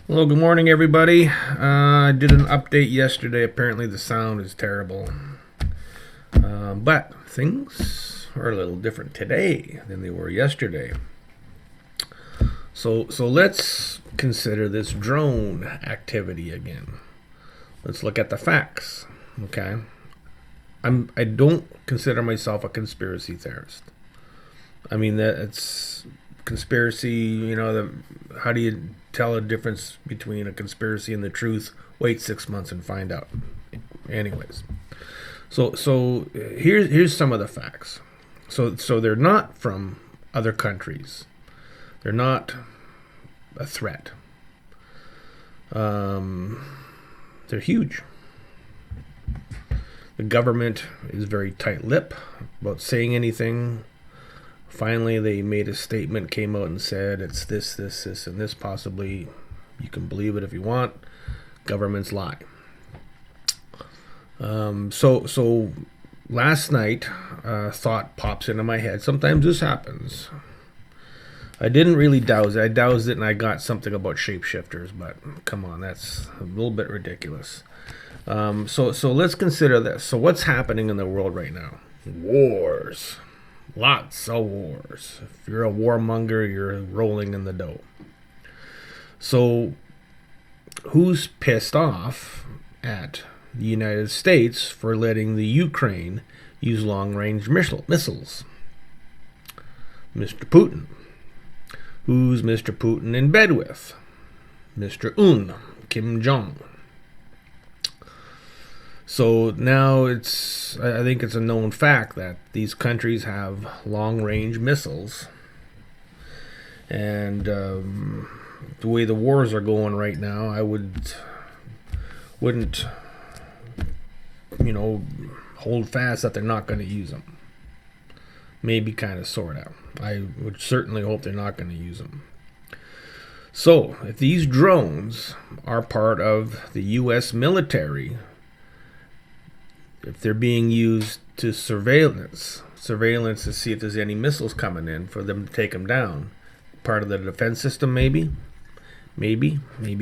Hello, good morning, everybody. I did an update yesterday. Apparently, the sound is terrible. But things are a little different today than they were yesterday. So let's consider this drone activity again. Let's look at the facts. Okay, I don't consider myself a conspiracy theorist. I mean that it's conspiracy. How do you tell a difference between a conspiracy and the truth? Wait 6 months and find out. Anyways, so here's some of the facts. So they're not from other countries. They're not a threat. They're huge. The government is very tight-lipped about saying anything. Finally, they made a statement, came out and said it's this, and this. Possibly, you can believe it if you want. Governments lie. So last night, thought pops into my head. Sometimes this happens. I didn't really douse it. I doused it and I got something about shapeshifters, but come on, that's a little bit ridiculous. So let's consider this. So what's happening in the world right now? Wars. Lots of wars. If you're a warmonger, you're rolling in the dough. So who's pissed off at the United States for letting the Ukraine use long-range missiles? Mr. Putin. Who's Mr. Putin in bed with? Mr. Kim Jong. So now I think it's a known fact that these countries have long-range missiles. And the way the wars are going right now, I wouldn't, hold fast that they're not going to use them. Maybe kind of, sort of. I would certainly hope they're not going to use them. So, if these drones are part of the U.S. military, if they're being used to surveillance to see if there's any missiles coming in for them to take them down, part of the defense system, maybe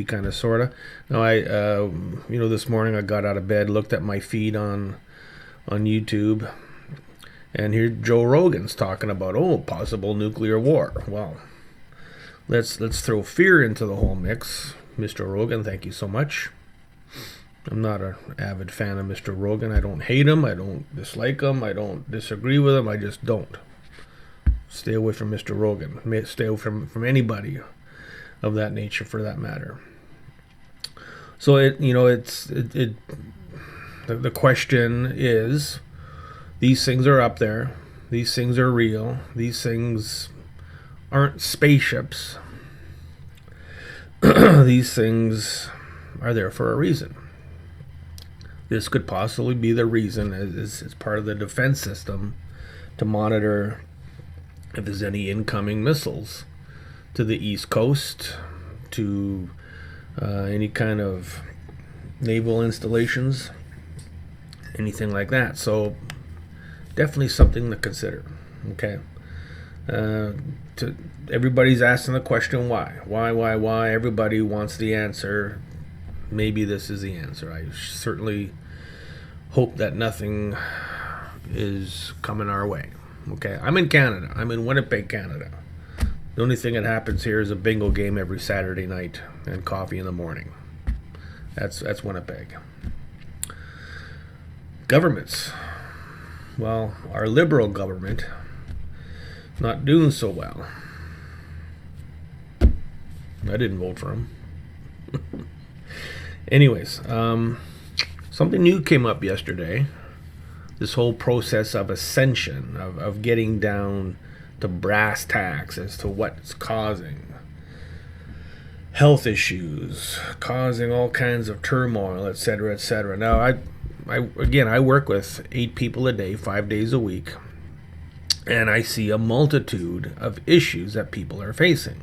kind of, sort of. Now, this morning I got out of bed, looked at my feed on YouTube, and here Joe Rogan's talking about possible nuclear war. Well, let's throw fear into the whole mix. Mr. Rogan, thank you so much. I'm not an avid fan of Mr. Rogan. I don't hate him. I don't dislike him. I don't disagree with him. I just don't. Stay away from Mr. Rogan. Stay away from anybody of that nature, for that matter. So the question is, these things are up there. These things are real. These things aren't spaceships. These things are there for a reason. This could possibly be the reason, as part of the defense system, to monitor if there's any incoming missiles to the East Coast, to any kind of naval installations, anything like that. So definitely something to consider. Okay. Everybody's asking the question, why? Why? Everybody wants the answer. Maybe this is the answer. I certainly hope that nothing is coming our way. Okay, I'm in Canada. I'm in Winnipeg, Canada. The only thing that happens here is a bingo game every Saturday night and coffee in the morning. That's Winnipeg. Governments. Well, our liberal government not doing so well. I didn't vote for him. Anyways, something new came up yesterday. This whole process of Ascension, of getting down to brass tacks as to what's causing health issues, causing all kinds of turmoil, etc., etc. Now, I work with 8 people a day, 5 days a week, and I see a multitude of issues that people are facing.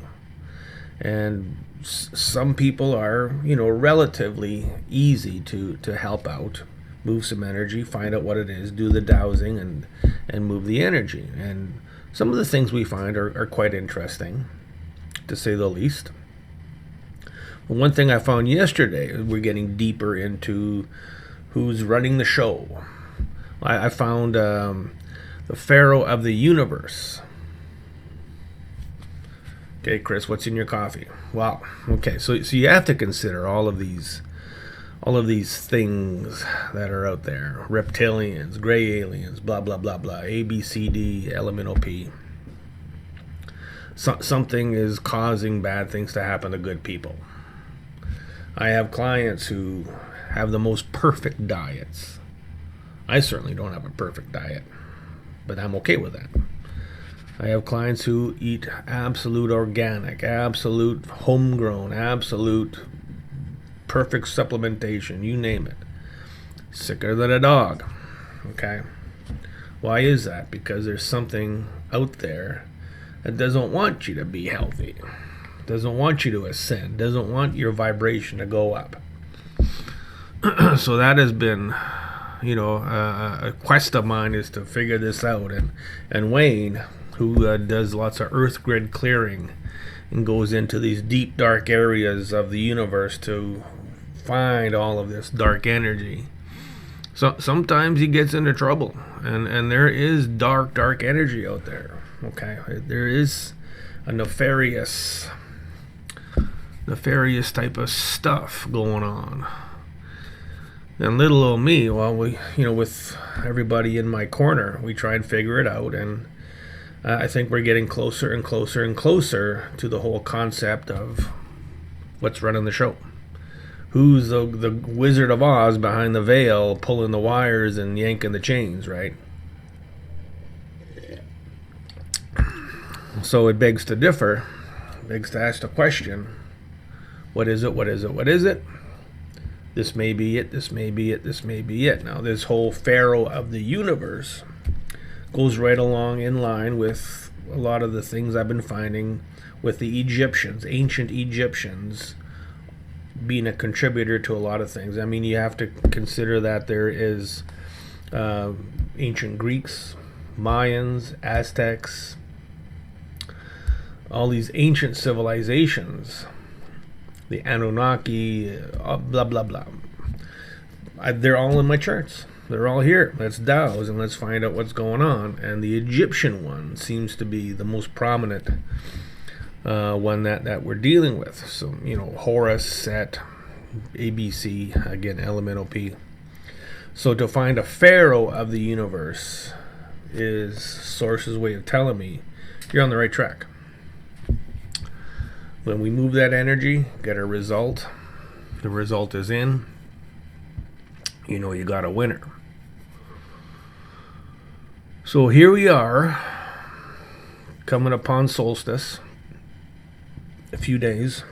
And some people are, relatively easy to help out, move some energy, find out what it is, do the dowsing, and move the energy. And some of the things we find are quite interesting, to say the least. One thing I found yesterday, we're getting deeper into who's running the show. I found the Pharaoh of the universe. Okay, Chris, what's in your coffee? Wow. Okay, so you have to consider all of these things that are out there: reptilians, gray aliens, blah blah blah blah, A B C D, elemental P. Something is causing bad things to happen to good people. I have clients who have the most perfect diets. I certainly don't have a perfect diet, but I'm okay with that. I have clients who eat absolute organic, absolute homegrown, absolute perfect supplementation, you name it. Sicker than a dog. Okay? Why is that? Because there's something out there that doesn't want you to be healthy, doesn't want you to ascend, doesn't want your vibration to go up. So that has been, a quest of mine, is to figure this out. And Wayne, who does lots of earth grid clearing and goes into these deep, dark areas of the universe to find all of this dark energy. So sometimes he gets into trouble, and there is dark energy out there. Okay, there is a nefarious type of stuff going on. And little old me, well, with everybody in my corner, we try and figure it out, and I think we're getting closer and closer and closer to the whole concept of what's running the show. Who's the Wizard of Oz behind the veil, pulling the wires and yanking the chains, right? So it begs to differ, begs to ask the question, what is it, what is it, what is it? This may be it, this may be it, this may be it. Now, this whole Pharaoh of the universe goes right along in line with a lot of the things I've been finding with the Egyptians, ancient Egyptians, being a contributor to a lot of things. I mean, you have to consider that there is ancient Greeks, Mayans, Aztecs, all these ancient civilizations, the Anunnaki, blah, blah, blah. They're all in my charts. They're all here. Let's douse and let's find out what's going on. And the Egyptian one seems to be the most prominent one that we're dealing with. So, Horus, Set, ABC, again, elemental P. So to find a Pharaoh of the universe is Source's way of telling me you're on the right track. When we move that energy, get a result, the result is in, you got a winner. So here we are, coming upon Solstice, a few days.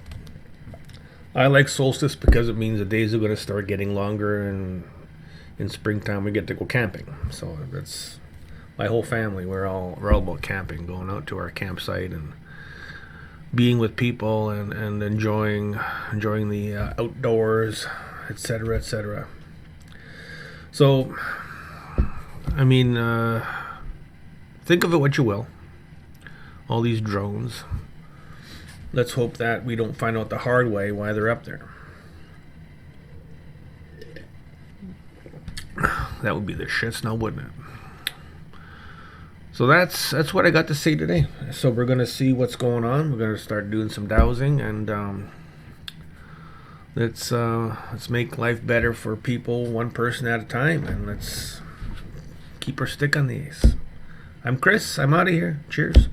I like Solstice because it means the days are going to start getting longer, and in springtime we get to go camping. So that's my whole family. We're all about camping, going out to our campsite and being with people and enjoying the outdoors, etc., etc. So, I mean, think of it what you will. All these drones. Let's hope that we don't find out the hard way why they're up there. That would be the shits now, wouldn't it? So that's what I got to say today. So we're going to see what's going on. We're going to start doing some dowsing, and let's make life better for people, one person at a time, and let's keep our stick on these. I'm Chris. I'm out of here. Cheers.